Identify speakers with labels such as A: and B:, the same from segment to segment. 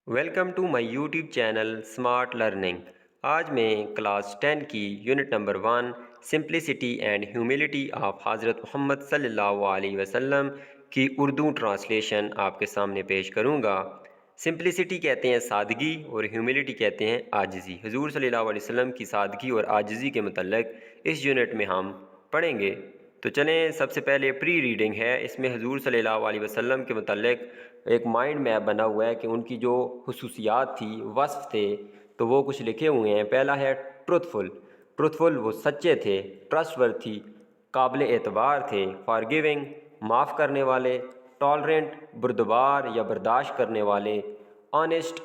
A: Welcome to my YouTube channel smart learning. آج میں class 10 کی unit number 1 simplicity and humility of حضرت Muhammad صلی اللہ علیہ وسلم کی اردو ٹرانسلیشن آپ کے سامنے پیش کروں گا۔ سمپلسٹی کہتے ہیں سادگی اور ہیوملٹی کہتے ہیں عاجزی۔ حضور صلی اللہ علیہ وسلم کی سادگی اور عاجزی کے متعلق اس یونٹ میں ہم پڑھیں گے۔ تو چلیں، سب سے پہلے پری ریڈنگ ہے۔ اس میں حضور صلی اللہ علیہ وسلم کے متعلق ایک مائنڈ میپ بنا ہوا ہے کہ ان کی جو خصوصیات تھی، وصف تھے، تو وہ کچھ لکھے ہوئے ہیں۔ پہلا ہے ٹروتھفل، وہ سچے تھے۔ ٹرسٹ ورتھی، قابل اعتبار تھے۔ فارگیونگ، معاف کرنے والے۔ ٹالرنٹ، بردبار یا برداشت کرنے والے۔ آنیسٹ،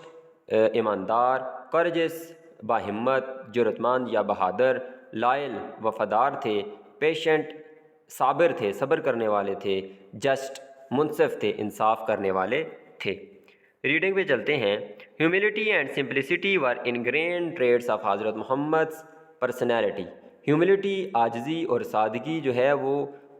A: ایماندار۔ کورجس، باہمت، جرأت مند یا بہادر۔ لائل، وفادار تھے۔ پیشنٹ، صابر تھے، صبر کرنے والے تھے۔ جسٹ، منصف تھے، انصاف کرنے والے تھے۔ ریڈنگ پہ چلتے ہیں۔ Humility and simplicity were ingrained traits of حضرت محمد پرسنالٹی۔ ہیوملٹی، عاجزی اور سادگی جو ہے وہ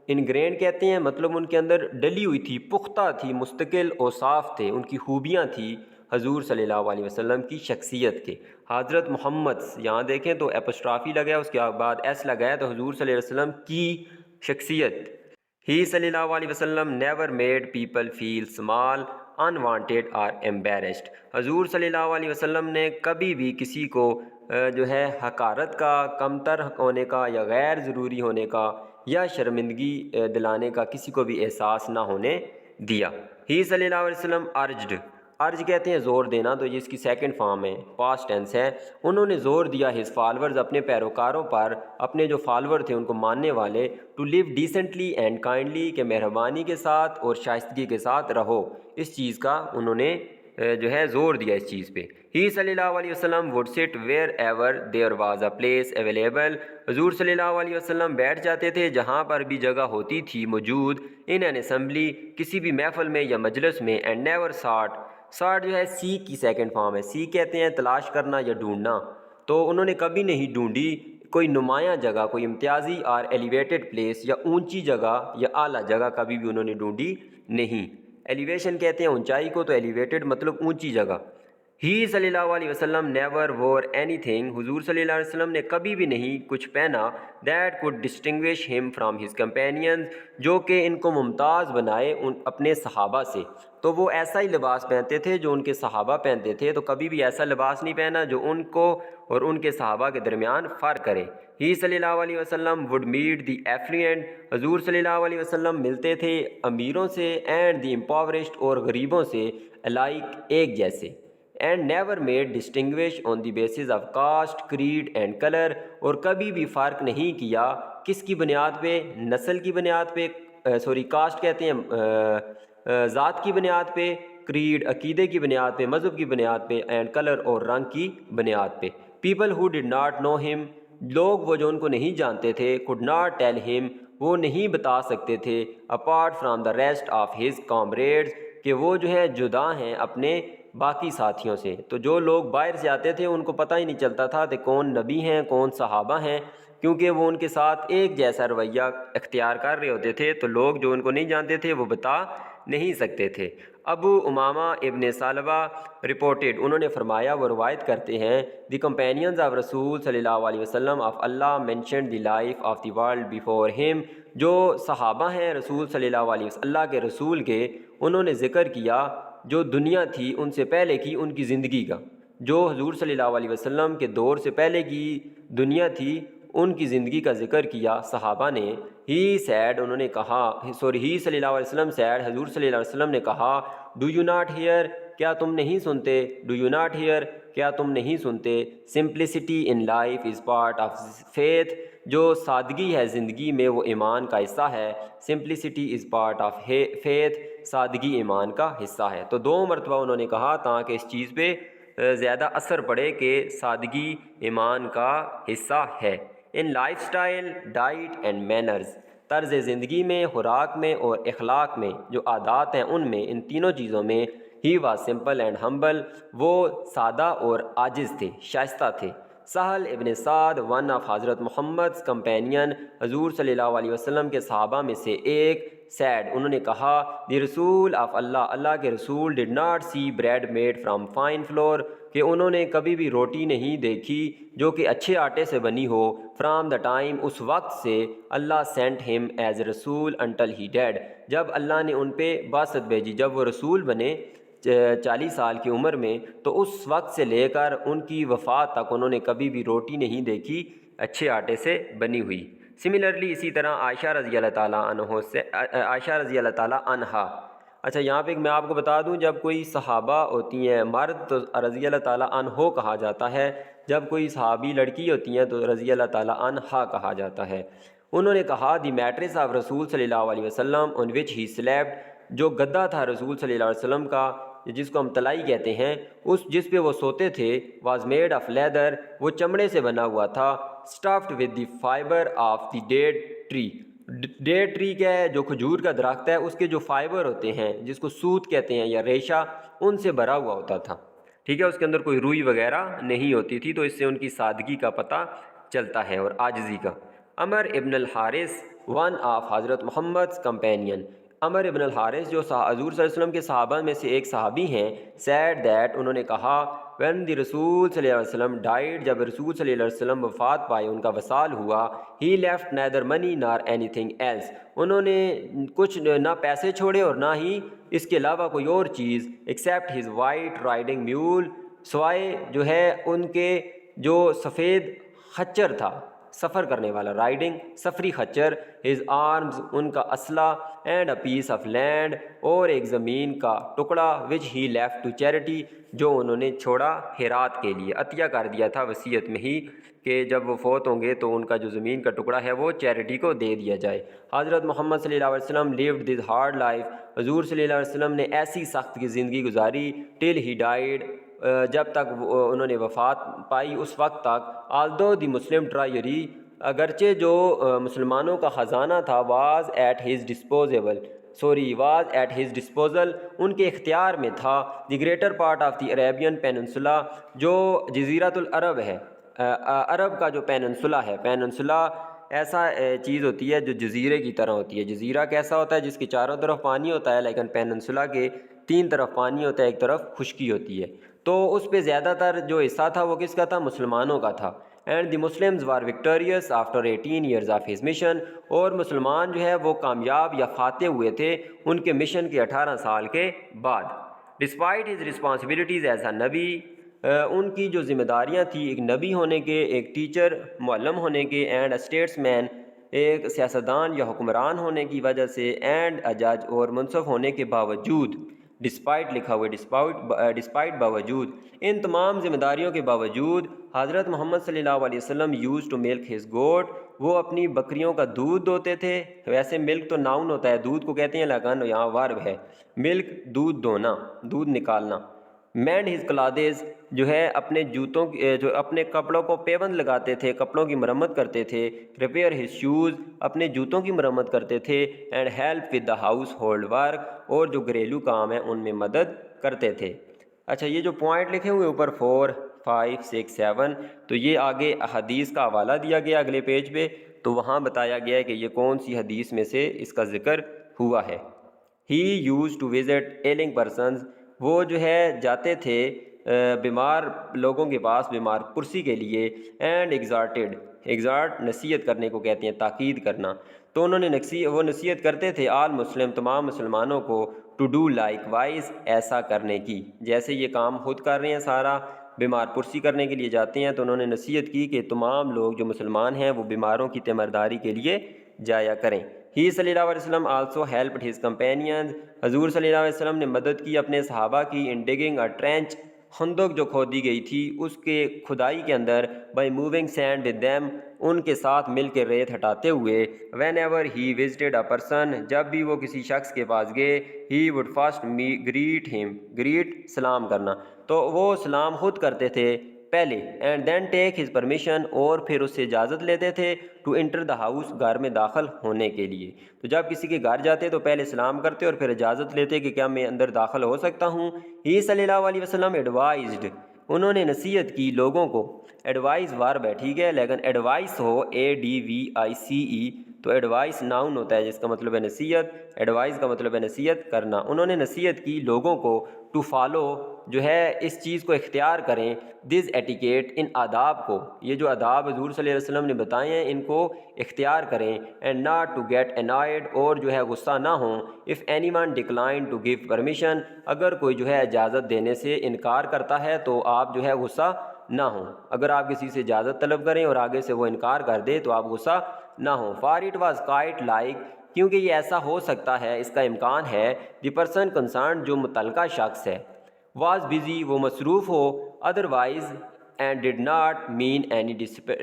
A: انگرینڈ کہتے ہیں، مطلب ان کے اندر ڈلی ہوئی تھی، پختہ تھی، مستقل اور صاف تھے، ان کی خوبیاں تھیں حضور صلی اللہ علیہ وسلم کی شخصیت کے۔ حضرت محمد، یہاں دیکھیں تو اپوسٹرافی لگا ہے، اس کے بعد ایس لگا ہے، تو حضور صلی اللہ علیہ وسلم کی شخصیت۔ ہی صلی اللہ علیہ وسلم never made people feel small, unwanted اور ایمبیرسڈ۔ حضور صلی اللہ علیہ وسلم نے کبھی بھی کسی کو جو ہے حقارت کا، کمتر ہونے کا یا غیر ضروری ہونے کا یا شرمندگی دلانے کا کسی کو بھی احساس نہ ہونے دیا۔ ہی صلی اللہ علیہ وسلم ارج کہتے ہیں زور دینا، تو یہ اس کی سیکنڈ فارم ہے، پاسٹ ٹینس ہے۔ انہوں نے زور دیا ہز فالورز، اپنے پیروکاروں پر، اپنے جو فالور تھے ان کو ماننے والے، to live decently and kindly, کہ مہربانی کے ساتھ اور شائستگی کے ساتھ رہو۔ اس چیز کا انہوں نے جو ہے زور دیا اس چیز پہ۔ ہی صلی اللہ علیہ وسلم وڈ سٹ where ever there was a place available. حضور صلی اللہ علیہ وسلم بیٹھ جاتے تھے جہاں پر بھی جگہ ہوتی تھی موجود، ان این اسمبلی، کسی بھی محفل میں یا مجلس میں، اینڈ نیور ساٹ جو ہے سیک کی سیکنڈ فارم ہے۔ سیک کہتے ہیں تلاش کرنا یا ڈھونڈنا، تو انہوں نے کبھی نہیں ڈھونڈی کوئی نمایاں جگہ، کوئی امتیازی اور ایلیویٹڈ پلیس یا اونچی جگہ یا اعلیٰ جگہ کبھی بھی انہوں نے ڈھونڈی نہیں۔ ایلیویشن کہتے ہیں اونچائی کو، تو ایلیویٹڈ مطلب اونچی جگہ۔ ہی صلی اللہ علیہ وسلم نیور وور اینی تھنگ، حضور صلی اللہ علیہ وسلم نے کبھی بھی نہیں کچھ پہنا، دیٹ کوڈ ڈسٹنگوش ہم فرام ہز کمپینینز، جو کہ ان کو ممتاز بنائے اپنے صحابہ سے۔ تو وہ ایسا ہی لباس پہنتے تھے جو ان کے صحابہ پہنتے تھے، تو کبھی بھی ایسا لباس نہیں پہنا جو ان کو اور ان کے صحابہ کے درمیان فرق کرے۔ ہی صلی اللہ علیہ وسلم وڈ میٹ دی ایفلوئنٹ، حضور صلی اللہ علیہ وسلم ملتے تھے امیروں سے، اینڈ دی امپاورشڈ، اور غریبوں سے، الائک ایک جیسے، and never made distinguish on the basis of caste, creed and colour, اور کبھی بھی فرق نہیں کیا کس کی بنیاد پہ، نسل کی بنیاد پہ، کاسٹ کہتے ہیں ذات کی بنیاد پہ، کریڈ عقیدے کی بنیاد پہ، مذہب کی بنیاد پہ، اینڈ کلر اور رنگ کی بنیاد پہ۔ People who did not know ہم، لوگ وہ جو ان کو نہیں جانتے تھے، could not tell him، وہ نہیں بتا سکتے تھے، apart from the rest of his comrades، کہ وہ جو ہے جدا ہیں اپنے باقی ساتھیوں سے۔ تو جو لوگ باہر سے آتے تھے ان کو پتہ ہی نہیں چلتا تھا کہ کون نبی ہیں، کون صحابہ ہیں، کیونکہ وہ ان کے ساتھ ایک جیسا رویہ اختیار کر رہے ہوتے تھے، تو لوگ جو ان کو نہیں جانتے تھے وہ بتا نہیں سکتے تھے۔ ابو امامہ ابن ثعلبہ رپورٹڈ، انہوں نے فرمایا، وہ روایت کرتے ہیں، دی کمپینینز آف رسول صلی اللہ علیہ وسلم of Allah mentioned the life of the world before ہم، جو صحابہ ہیں رسول صلی اللہ علیہ وسلم، اللہ کے رسول کے، انہوں نے ذکر کیا جو دنیا تھی ان سے پہلے کی ان کی زندگی کا، جو حضور صلی اللہ علیہ وسلم کے دور سے پہلے کی دنیا تھی ان کی زندگی کا ذکر کیا صحابہ نے۔ ہی سیڈ، انہوں نے کہا، ہی صلی اللہ علیہ وسلم سیڈ، حضور صلی اللہ علیہ وسلم نے کہا، ڈو یو ناٹ ہیئر، کیا تم نہیں سنتے، ڈو یو ناٹ ہیئر، کیا تم نہیں سنتے، simplicity in life is part of faith, جو سادگی ہے زندگی میں وہ ایمان کا حصہ ہے۔ Simplicity is part of faith, سادگی ایمان کا حصہ ہے۔ تو دو مرتبہ انہوں نے کہا تاکہ اس چیز پہ زیادہ اثر پڑے کہ سادگی ایمان کا حصہ ہے۔ In life style, diet and manners, طرز زندگی میں، خوراک میں اور اخلاق میں، جو عادات ہیں ان میں، ان تینوں چیزوں میں، he was simple and humble, وہ سادہ اور عاجز تھے، شائستہ تھے۔ سہل ابن سعد ون آف حضرت محمد کمپینین حضور صلی اللہ علیہ وسلم کے صحابہ میں سے ایک سیڈ انہوں نے کہا دی رسول آف اللہ اللہ کے رسول did not see bread made from fine flour کہ انہوں نے کبھی بھی روٹی نہیں دیکھی جو کہ اچھے آٹے سے بنی ہو فرام دا ٹائم اس وقت سے اللہ سینٹ ہم ایز اے رسول انٹل ہی ڈیڈ جب اللہ نے ان پہ باسط بھیجی جب وہ رسول بنے 40 سال کی عمر میں تو اس وقت سے لے کر ان کی وفات تک انہوں نے کبھی بھی روٹی نہیں دیکھی اچھے آٹے سے بنی ہوئی۔ سملرلی اسی طرح عائشہ رضی اللہ تعالیٰ عنہا اچھا یہاں پہ میں آپ کو بتا دوں جب کوئی صحابہ ہوتی ہیں مرد تو رضی اللہ تعالیٰ عنہ کہا جاتا ہے، جب کوئی صحابی لڑکی ہوتی ہیں تو رضی اللہ تعالیٰ عنہا کہا جاتا ہے۔ انہوں نے کہا دی میٹریس آف رسول صلی اللہ علیہ وسلم on which he slept جو گدا تھا رسول صلی اللہ علیہ وسلم کا جس کو ہم تلائی کہتے ہیں جس پہ وہ سوتے تھے واز میڈ آف لیدر وہ چمڑے سے بنا ہوا تھا stuffed with the fibre of the date tree date tree کیا ہے جو کھجور کا درخت ہے اس کے جو فائبر ہوتے ہیں جس کو سوت کہتے ہیں یا ریشہ ان سے بھرا ہوا ہوتا تھا، ٹھیک ہے، اس کے اندر کوئی روئی وغیرہ نہیں ہوتی تھی تو اس سے ان کی سادگی کا پتہ چلتا ہے اور عاجزی کا۔ عمر ابن الحارث ون آف حضرت محمد کمپینین عمر ابن الحارث جو حضور صلی اللہ علیہ وسلم کے صحابہ میں سے ایک صحابی ہیں سیڈ دیٹ انہوں نے کہا when دی رسول صلی اللہ علیہ وسلم ڈائیڈ جب رسول صلی اللہ علیہ وسلم وفات پائے ان کا وصال ہوا he left neither money nor anything else انہوں نے کچھ نہ پیسے چھوڑے اور نہ ہی اس کے علاوہ کوئی اور چیز except his white riding mule سوائے جو ہے ان کے جو سفید خچر تھا سفر کرنے والا رائڈنگ سفری خچر his arms ان کا اسلحہ and a piece of land اور ایک زمین کا ٹکڑا which he left to charity جو انہوں نے چھوڑا خیرات کے لیے عطیہ کر دیا تھا وصیت میں ہی کہ جب وہ فوت ہوں گے تو ان کا جو زمین کا ٹکڑا ہے وہ چیریٹی کو دے دیا جائے۔ حضرت محمد صلی اللہ علیہ وسلم lived this hard life حضور صلی اللہ علیہ وسلم نے ایسی سخت کی زندگی گزاری till he died جب تک انہوں نے وفات پائی اس وقت تک although the Muslim treasury اگرچہ جو مسلمانوں کا خزانہ تھا واز ایٹ ہز ڈسپوزل ان کے اختیار میں تھا the greater part of the Arabian peninsula جو جزیرۃ العرب ہے عرب کا جو پیننسولا ہے پیننسولا ایسا چیز ہوتی ہے جو جزیرے کی طرح ہوتی ہے۔ جزیرہ کیسا ہوتا ہے جس کی چاروں طرف پانی ہوتا ہے لیکن پیننسولا کے 3 طرف پانی ہوتا ہے ایک طرف خشکی ہوتی ہے تو اس پہ زیادہ تر جو حصہ تھا وہ کس کا تھا مسلمانوں کا تھا۔ And the Muslims were victorious after 18 years of his mission اور مسلمان جو ہے وہ کامیاب یا فاتح ہوئے تھے ان کے مشن کے 18 سال کے بعد۔ Despite his responsibilities as a نبی ان کی جو ذمہ داریاں تھیں ایک نبی ہونے کے ایک ٹیچر معلم ہونے کے اینڈ اے اسٹیٹس مین ایک سیاستدان یا حکمران ہونے کی وجہ سے اینڈ اے جج اور منصف ہونے کے باوجود ڈسپائٹ لکھا ہوا ڈسپائٹ باوجود ان تمام ذمہ داریوں کے باوجود حضرت محمد صلی اللہ علیہ وسلم یوز ٹو ملک ہز گوٹ وہ اپنی بکریوں کا دودھ دوتے تھے۔ ویسے ملک تو ناؤن ہوتا ہے دودھ کو کہتے ہیں لیکن یہاں ورب ہے ملک دودھ دونا دودھ نکالنا۔ مینڈ ہز کلادیز جو ہے اپنے جوتوں جو اپنے کپڑوں کو پیوند لگاتے تھے کپڑوں کی مرمت کرتے تھے۔ ریپیئر ہز شوز اپنے جوتوں کی مرمت کرتے تھے and help with the house hold work اور جو گھریلو کام ہیں ان میں مدد کرتے تھے۔ اچھا یہ جو پوائنٹ لکھے ہوئے اوپر 4 5 6 7 تو یہ آگے حدیث کا حوالہ دیا گیا اگلے پیج پہ تو وہاں بتایا گیا ہے کہ یہ کون سی حدیث میں سے اس کا ذکر ہوا ہے۔ He used to visit ailing persons وہ جو ہے جاتے تھے بیمار لوگوں کے پاس بیمار پرسی کے لیے اینڈ ایگزارٹ نصیحت کرنے کو کہتے ہیں تاکید کرنا تو انہوں نے وہ نصیحت کرتے تھے آل مسلم تمام مسلمانوں کو ٹو ڈو لائک وائز ایسا کرنے کی جیسے یہ کام خود کر رہے ہیں سارا بیمار پرسی کرنے کے لیے جاتے ہیں تو انہوں نے نصیحت کی کہ تمام لوگ جو مسلمان ہیں وہ بیماروں کی تیمارداری کے لیے جایا کریں۔ ہی صلی اللہ علیہ وسلم آلسو ہیلپڈ ہز کمپینینز حضور صلی اللہ علیہ وسلم نے مدد کی اپنے صحابہ کی ان ڈگنگ اے ٹرینچ خندق جو کھودی گئی تھی اس کے کھدائی کے اندر by moving sand with them ان کے ساتھ مل کے ریت ہٹاتے ہوئے whenever he visited a person جب بھی وہ کسی شخص کے پاس گئے ہی وڈ فسٹ گریٹ سلام کرنا تو وہ سلام خود کرتے تھے پہلے and then take his permission اور پھر اس سے اجازت لیتے تھے ٹو انٹر دا ہاؤس گھر میں داخل ہونے کے لیے تو جب کسی کے گھر جاتے تو پہلے سلام کرتے اور پھر اجازت لیتے کہ کیا میں اندر داخل ہو سکتا ہوں۔ ہی صلی اللہ علیہ وسلم ایڈوائزڈ انہوں نے نصیحت کی لوگوں کو. ایڈوائز ورب ہے, ٹھیک ہے, لیکن ایڈوائس ہو ADVICE تو ایڈوائس ناؤن ہوتا ہے جس کا مطلب ہے نصیحت. ایڈوائز کا مطلب ہے نصیحت کرنا. انہوں نے نصیحت کی لوگوں کو ٹو فالو جو ہے اس چیز کو اختیار کریں, دس ایٹیکیٹ ان آداب کو, یہ جو آداب حضور صلی اللہ علیہ وسلم نے بتائے ہیں ان کو اختیار کریں. And not to get annoyed, اور جو ہے غصہ نہ ہوں. If any one decline to give permission, اگر کوئی جو ہے اجازت دینے سے انکار کرتا ہے تو آپ جو ہے غصہ نہ ہوں. اگر آپ کسی سے اجازت طلب کریں اور آگے سے وہ انکار کر دے تو آپ غصہ نہ ہوں. For it was quite like, کیونکہ یہ ایسا ہو سکتا ہے, اس کا امکان ہے. دی پرسن کنسرنڈ, جو متعلقہ شخص ہے, واز بزی, وہ مصروف ہو. Otherwise and did not mean any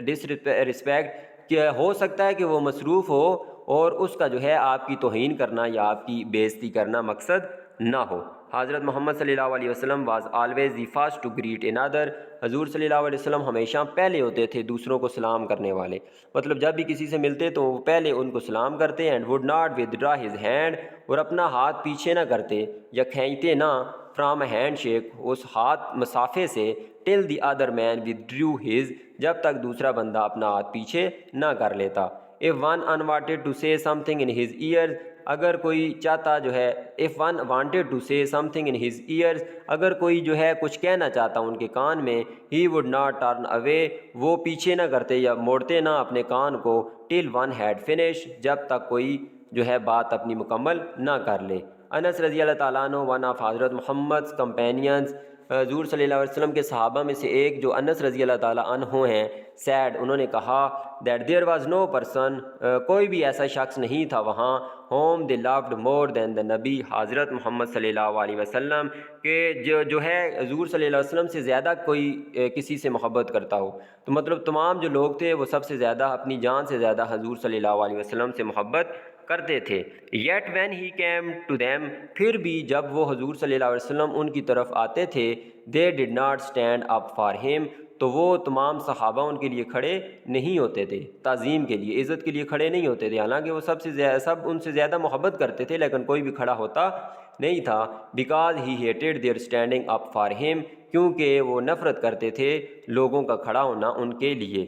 A: disrespect, کہ ہو سکتا ہے کہ وہ مصروف ہو اور اس کا جو ہے آپ کی توہین کرنا یا آپ کی بے عزتی کرنا مقصد نہ ہو. حضرت محمد صلی اللہ علیہ وسلم was always the first to greet another, حضور صلی اللہ علیہ وسلم ہمیشہ پہلے ہوتے تھے دوسروں کو سلام کرنے والے. مطلب جب بھی کسی سے ملتے تو وہ پہلے ان کو سلام کرتے. And would not withdraw his hand, اور اپنا ہاتھ پیچھے نہ کرتے یا کھینچتے نہ, فرام اے ہینڈ شیک, اس ہاتھ مسافے سے, till the other man withdrew his, جب تک دوسرا بندہ اپنا ہاتھ پیچھے نہ کر لیتا. if one wanted to say something in his ears, اگر کوئی چاہتا جو ہے, if one wanted to say something in his ears, اگر کوئی جو ہے کچھ کہنا چاہتا ان کے کان میں, he would not turn away, وہ پیچھے نہ کرتے یا موڑتے نہ اپنے کان کو, till one had finished, جب تک کوئی جو ہے بات اپنی مکمل نہ کر لے. انس رضی اللہ تعالیٰ عنہ, ون آف حضرت محمد کمپینینز, حضور صلی اللہ علیہ وسلم کے صحابہ میں سے ایک جو انس رضی اللہ تعالیٰ عنہ ہیں, سیڈ, انہوں نے کہا, that there was no person, کوئی بھی ایسا شخص نہیں تھا وہاں, ہوم دے لوڈ مور دین دا نبی, حضرت محمد صلی اللہ علیہ وسلم کہ جو ہے حضور صلی اللہ علیہ وسلم سے زیادہ کوئی کسی سے محبت کرتا ہو. تو مطلب تمام جو لوگ تھے وہ سب سے زیادہ, اپنی جان سے زیادہ حضور صلی اللہ علیہ وسلم سے محبت کرتے تھے. Yet when he came to them, پھر بھی جب وہ حضور صلی اللہ علیہ وسلم ان کی طرف آتے تھے, they did not stand up for him, تو وہ تمام صحابہ ان کے لیے کھڑے نہیں ہوتے تھے, تعظیم کے لیے, عزت کے لیے کھڑے نہیں ہوتے تھے. حالانکہ وہ سب ان سے زیادہ محبت کرتے تھے لیکن کوئی بھی کھڑا ہوتا نہیں تھا. Because he hated their standing up for him, کیونکہ وہ نفرت کرتے تھے لوگوں کا کھڑا ہونا ان کے لیے.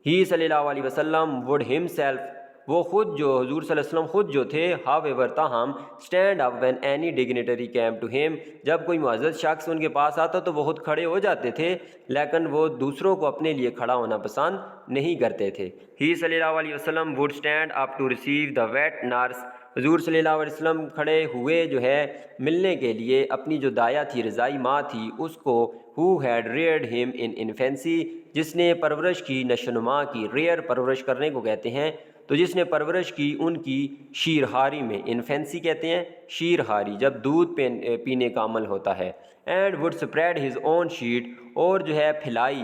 A: ہی صلی اللہ علیہ وسلم وڈ ہم سیلف, وہ خود جو حضور صلی اللہ علیہ وسلم خود جو تھے, ہاو ایور, تاہم, stand up when any dignitary came to him, جب کوئی معزز شخص ان کے پاس آتا تو وہ خود کھڑے ہو جاتے تھے لیکن وہ دوسروں کو اپنے لیے کھڑا ہونا پسند نہیں کرتے تھے. ہی صلی اللہ علیہ وسلم would stand up to receive the wet nurse, حضور صلی اللہ علیہ وسلم کھڑے ہوئے جو ہے ملنے کے لیے اپنی جو دایا تھی, رضائی ماں تھی, اس کو, who had reared him in infancy, جس نے پرورش کی, نشوونما کی, ریئر پرورش کرنے کو کہتے ہیں, تو جس نے پرورش کی ان کی شیرہاری میں, انفینسی کہتے ہیں شیرہاری, جب دودھ پینے کا عمل ہوتا ہے. And would spread his own sheet, اور جو ہے پھیلائی,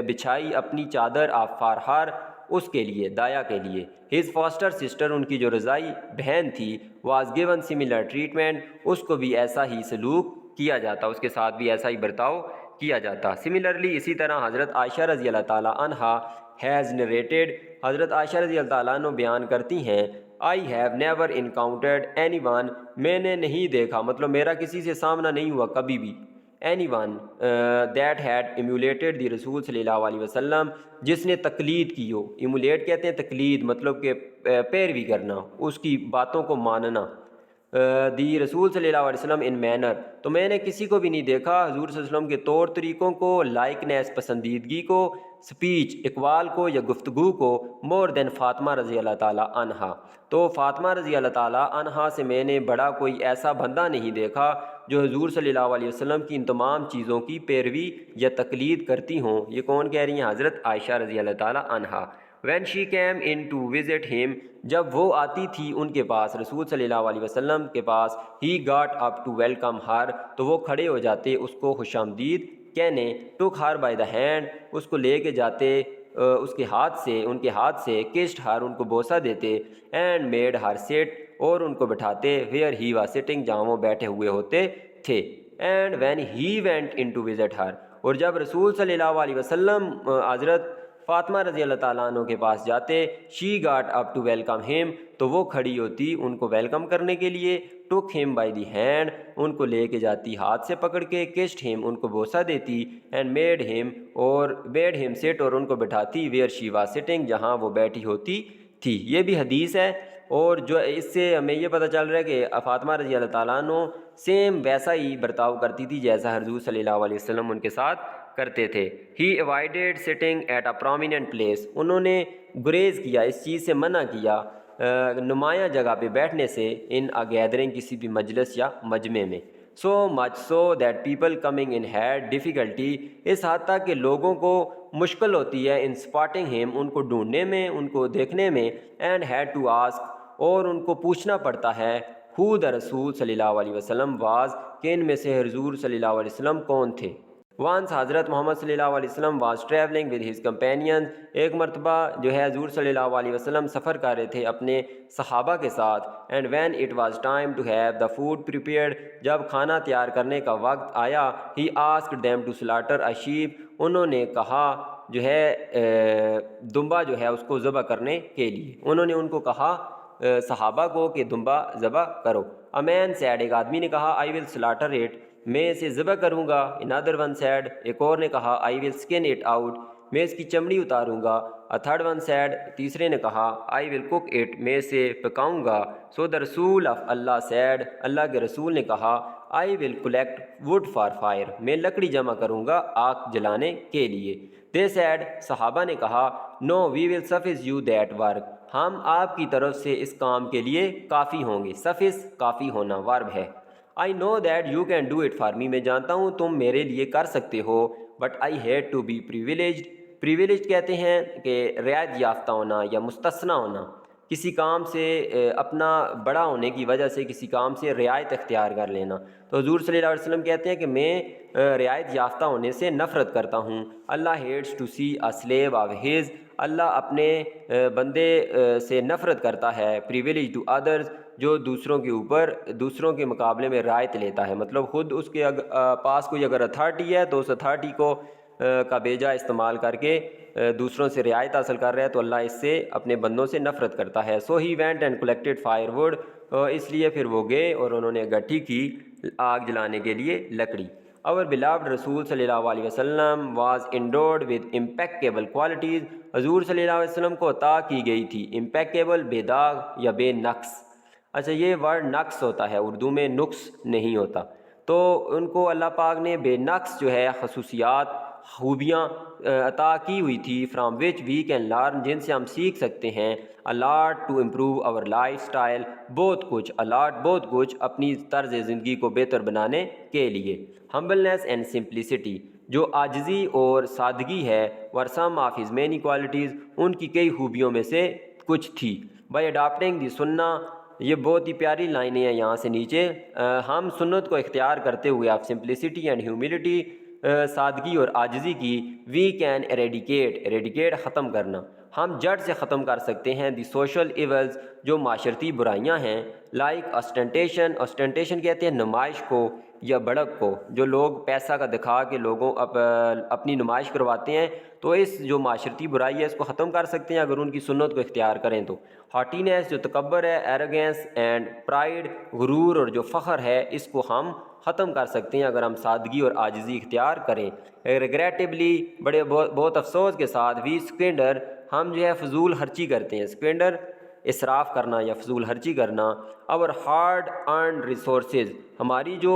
A: بچھائی اپنی چادر, آف فار ہر, اس کے لیے, دایا کے لیے. ہز فاسٹر سسٹر, ان کی جو رضائی بہن تھی, واز گیون سملر ٹریٹمنٹ, اس کو بھی ایسا ہی سلوک کیا جاتا, اس کے ساتھ بھی ایسا ہی برتاؤ کیا جاتا. سملرلی, اسی طرح حضرت عائشہ رضی اللہ تعالیٰ عنہا ہیز نریٹڈ, حضرت عائشہ رضی اللہ تعالیٰ عنہ بیان کرتی ہیں, I have never encountered any one, میں نے نہیں دیکھا, مطلب میرا کسی سے سامنا نہیں ہوا کبھی بھی, اینی ون دیٹ ہیڈ ایمولیٹڈ دی رسول صلی اللہ علیہ وسلم, جس نے تقلید کی ہو. ایمولیٹ کہتے ہیں تقلید, مطلب کہ پیروی کرنا, اس کی باتوں کو ماننا, دی رسول صلی اللہ علیہ وسلم ان مینر, تو میں نے کسی کو بھی نہیں دیکھا حضور صلی اللہ علیہ وسلم کے طور طریقوں کو, لائکنیس, پسندیدگی کو, سپیچ, اقوال کو یا گفتگو کو, مور دین فاطمہ رضی اللہ تعالیٰ عنہا, تو فاطمہ رضی اللہ تعالیٰ عنہا سے میں نے بڑا کوئی ایسا بندہ نہیں دیکھا جو حضور صلی اللہ علیہ وسلم کی ان تمام چیزوں کی پیروی یا تقلید کرتی ہوں. یہ کون کہہ رہی ہیں؟ حضرت عائشہ رضی اللہ تعالیٰ عنہا. When she came in to visit him, جب وہ آتی تھی ان کے پاس, رسول صلی اللہ علیہ وسلم کے پاس, he got up to welcome her, تو وہ کھڑے ہو جاتے اس کو خوش آمدید کہنے, ٹوک ہر بائی دا ہینڈ, اس کو لے کے جاتے اس کے ہاتھ سے, ان کے ہاتھ سے, کسڈ ہر, ان کو بوسہ دیتے, اینڈ میڈ ہر سیٹ, اور ان کو بٹھاتے, ویئر ہی واز سٹنگ, جہاں وہ بیٹھے ہوئے ہوتے تھے. And when he went in to visit her, اور جب رسول صلی اللہ علیہ وسلم حضرت فاطمہ رضی اللہ تعالیٰ عنہ کے پاس جاتے. She got up to welcome him, تو وہ کھڑی ہوتی ان کو ویلکم کرنے کے لیے. ٹوک ہیم بائی دی ہینڈ, ان کو لے کے جاتی ہاتھ سے پکڑ کے. کسڈ ہیم, ان کو بوسہ دیتی. اینڈ میڈ ہیم سٹ, اور ان کو بٹھاتی. ویئر شی واز سٹنگ, جہاں وہ بیٹھی ہوتی تھی. یہ بھی حدیث ہے, اور جو اس سے ہمیں یہ پتہ چل رہا ہے کہ فاطمہ رضی اللہ تعالیٰ عنہ سیم ویسا ہی برتاؤ کرتی تھی جیسا حضور صلی اللہ علیہ وسلم ان کے ساتھ کرتے تھے. He avoided sitting at a prominent place, انہوں نے گریز کیا, اس چیز سے منع کیا نمایاں جگہ پہ بیٹھنے سے. ان اے گیدرنگ, کسی بھی مجلس یا مجمع میں. So much so that people coming in had difficulty, اس حد تک کہ لوگوں کو مشکل ہوتی ہے ان اسپاٹنگ ہیم, ان کو ڈھونڈنے میں, ان کو دیکھنے میں. اینڈ ہیڈ ٹو آسک, اور ان کو پوچھنا پڑتا ہے. ہو دا رسول صلی اللہ علیہ وسلم واز, کہ ان میں سے حضور صلی اللہ علیہ وسلم کون تھے. وانس حضرت محمد صلی اللہ علیہ وسلم was travelling with his companions, ایک مرتبہ جو ہے حضور صلی اللہ علیہ وسلم سفر کر رہے تھے اپنے صحابہ کے ساتھ. And when it was time to have the food prepared, جب کھانا تیار کرنے کا وقت آیا. He asked them to slaughter a sheep, انہوں نے کہا جو ہے دمبا جو ہے اس کو ذبح کرنے کے لیے. انہوں نے ان کو کہا صحابہ کو کہ دمبا ذبح کرو. اے مین سیڈ, ایک آدمی نے کہا آئی ول سلاٹر اٹ, میں اسے ذبح کروں گا. انادر ون سیڈ, ایک اور نے کہا I will skin it out, میں اس کی چمڑی اتاروں گا. اے تھرڈ ون سیڈ, تیسرے نے کہا آئی ول کوک اٹ, میں اسے پکاؤں گا. سو دا رسول آف اللہ سیڈ, اللہ کے رسول نے کہا I will collect wood for fire, میں لکڑی جمع کروں گا آگ جلانے کے لیے. دے سیڈ, صحابہ نے کہا نو وی ول سفس یو دیٹ ورک, ہم آپ کی طرف سے اس کام کے لیے کافی ہوں گے. سفس کافی ہونا ورب ہے. I know that you can do it for me, میں جانتا ہوں تم میرے لیے کر سکتے ہو. But I hate to be privileged, privileged کہتے ہیں کہ رعایت یافتہ ہونا یا مستثنی ہونا, کسی کام سے اپنا بڑا ہونے کی وجہ سے کسی کام سے رعایت اختیار کر لینا. تو حضور صلی اللہ علیہ وسلم کہتے ہیں کہ میں رعایت یافتہ ہونے سے نفرت کرتا ہوں. اللہ hates to see a slave of his, اللہ اپنے بندے سے نفرت کرتا ہے. پریویلیج ٹو ادرز, جو دوسروں کے اوپر دوسروں کے مقابلے میں رعایت لیتا ہے, مطلب خود اس کے پاس کوئی اگر اتھارٹی ہے تو اس اتھارٹی کو کا بیجا استعمال کر کے دوسروں سے رعایت حاصل کر رہا ہے, تو اللہ اس سے اپنے بندوں سے نفرت کرتا ہے. So he went and collected firewood, اس لیے پھر وہ گئے اور انہوں نے اکٹھی کی آگ جلانے کے لیے لکڑی. اور بلاوڈ رسول صلی اللہ علیہ وسلم واز انڈورڈ ود امپیکیبل کوالٹیز, حضور صلی اللہ علیہ وسلم کو عطا کی گئی تھی امپیکیبل, بے داغ یا بے نقص. اچھا, یہ ورڈ نقص ہوتا ہے, اردو میں نقص نہیں ہوتا. تو ان کو اللہ پاک نے بے نقص جو ہے خصوصیات, خوبیاں عطا کی ہوئی تھی. From which we can learn, جن سے ہم سیکھ سکتے ہیں. A lot to improve our lifestyle, بہت کچھ, الاٹ بہت کچھ, اپنی طرز زندگی کو بہتر بنانے کے لیے. ہمبلنس اینڈ سمپلسٹی, جو عاجزی اور سادگی ہے. ور سم آف ہز مینی کوالٹیز, ان کی کئی خوبیوں میں سے کچھ تھی. بائی اڈاپٹنگ دی سنہ, یہ بہت ہی پیاری لائنیں ہیں یہاں سے نیچے. ہم سنت کو اختیار کرتے ہوئے آف سمپلسٹی اینڈ ہیوملٹی, سادگی اور عاجزی کی. وی کین ایریڈیکیٹ ختم کرنا, ہم جڑ سے ختم کر سکتے ہیں. دی سوشل ایولز, جو معاشرتی برائیاں ہیں. لائک اسٹینٹیشن کہتے ہیں نمائش کو یا بڑک کو, جو لوگ پیسہ کا دکھا کے لوگوں اپنی نمائش کرواتے ہیں, تو اس جو معاشرتی برائی ہے اس کو ختم کر سکتے ہیں اگر ان کی سنت کو اختیار کریں تو. ہاٹینس, جو تکبر ہے. ایروگینس اینڈ پرائیڈ, غرور اور جو فخر ہے, اس کو ہم ختم کر سکتے ہیں اگر ہم سادگی اور عاجزی اختیار کریں. ریگریٹیبلی, بہت افسوس کے ساتھ. وی اسکوینڈر, ہم جو ہے فضول خرچی کرتے ہیں. اسکوینڈر اسراف کرنا یا فضول خرچی کرنا. اور ہارڈ ارنڈ ریسورسز, ہماری جو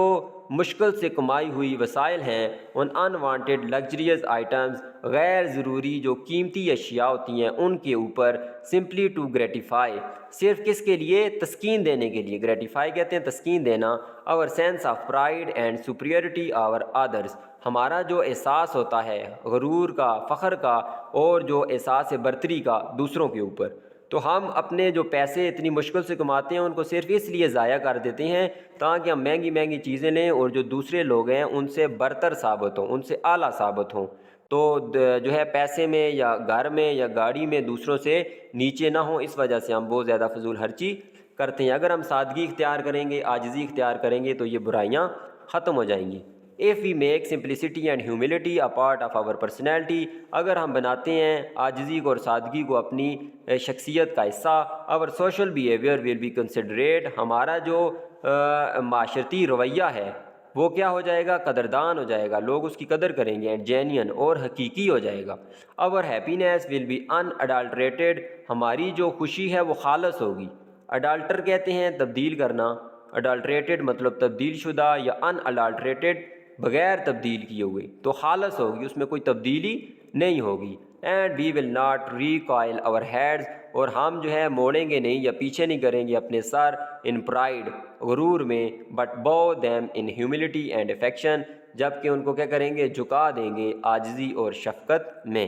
A: مشکل سے کمائی ہوئی وسائل ہیں. ان انوانٹیڈ لگژریز آئٹمز, غیر ضروری جو قیمتی اشیاء ہوتی ہیں ان کے اوپر. سمپلی ٹو گریٹیفائی, صرف کس کے لیے, تسکین دینے کے لیے. گریٹیفائی کہتے ہیں تسکین دینا. اور sense of pride and superiority over others, ہمارا جو احساس ہوتا ہے غرور کا, فخر کا, اور جو احساس برتری کا دوسروں کے اوپر. تو ہم اپنے جو پیسے اتنی مشکل سے کماتے ہیں ان کو صرف اس لیے ضائع کر دیتے ہیں تاکہ ہم مہنگی مہنگی چیزیں لیں اور جو دوسرے لوگ ہیں ان سے برتر ثابت ہوں, ان سے اعلیٰ ثابت ہوں. تو جو ہے پیسے میں یا گھر میں یا گاڑی میں دوسروں سے نیچے نہ ہوں, اس وجہ سے ہم بہت زیادہ فضول خرچی کرتے ہیں. اگر ہم سادگی اختیار کریں گے, عاجزی اختیار کریں گے, تو یہ برائیاں ختم ہو جائیں گی. If we make simplicity and humility a part of our personality, اگر ہم بناتے ہیں عاجزی کو اور سادگی کو اپنی شخصیت کا حصہ, our social behavior will be considerate, ہمارا جو معاشرتی رویہ ہے وہ کیا ہو جائے گا, قدردان ہو جائے گا, لوگ اس کی قدر کریں گے, اینڈ جینین اور حقیقی ہو جائے گا. our happiness will be unadulterated, ہماری جو خوشی ہے وہ خالص ہوگی. اڈالٹر کہتے ہیں تبدیل کرنا, اڈالٹریٹڈ مطلب تبدیل شدہ, یا اناڈالٹریٹڈ بغیر تبدیل کیے ہوئے, تو خالص ہوگی, اس میں کوئی تبدیلی نہیں ہوگی. And we will not recoil our heads, اور ہم جو ہے موڑیں گے نہیں یا پیچھے نہیں کریں گے اپنے سر, ان پرائڈ غرور میں, بٹ بو them in humility and affection, جب کہ ان کو کیا کریں گے, جھکا دیں گے عاجزی اور شفقت میں.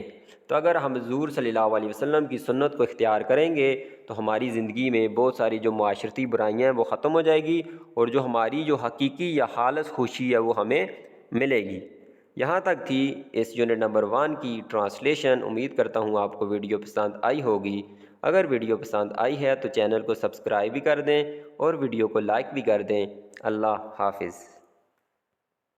A: تو اگر ہم حضور صلی اللہ علیہ وسلم کی سنت کو اختیار کریں گے تو ہماری زندگی میں بہت ساری جو معاشرتی برائیاں ہیں وہ ختم ہو جائے گی, اور جو ہماری جو حقیقی یا خالص خوشی ہے وہ ہمیں ملے گی. یہاں تک تھی اس یونٹ نمبر 1 کی ٹرانسلیشن. امید کرتا ہوں آپ کو ویڈیو پسند آئی ہوگی. اگر ویڈیو پسند آئی ہے تو چینل کو سبسکرائب بھی کر دیں اور ویڈیو کو لائک بھی کر دیں. اللہ حافظ.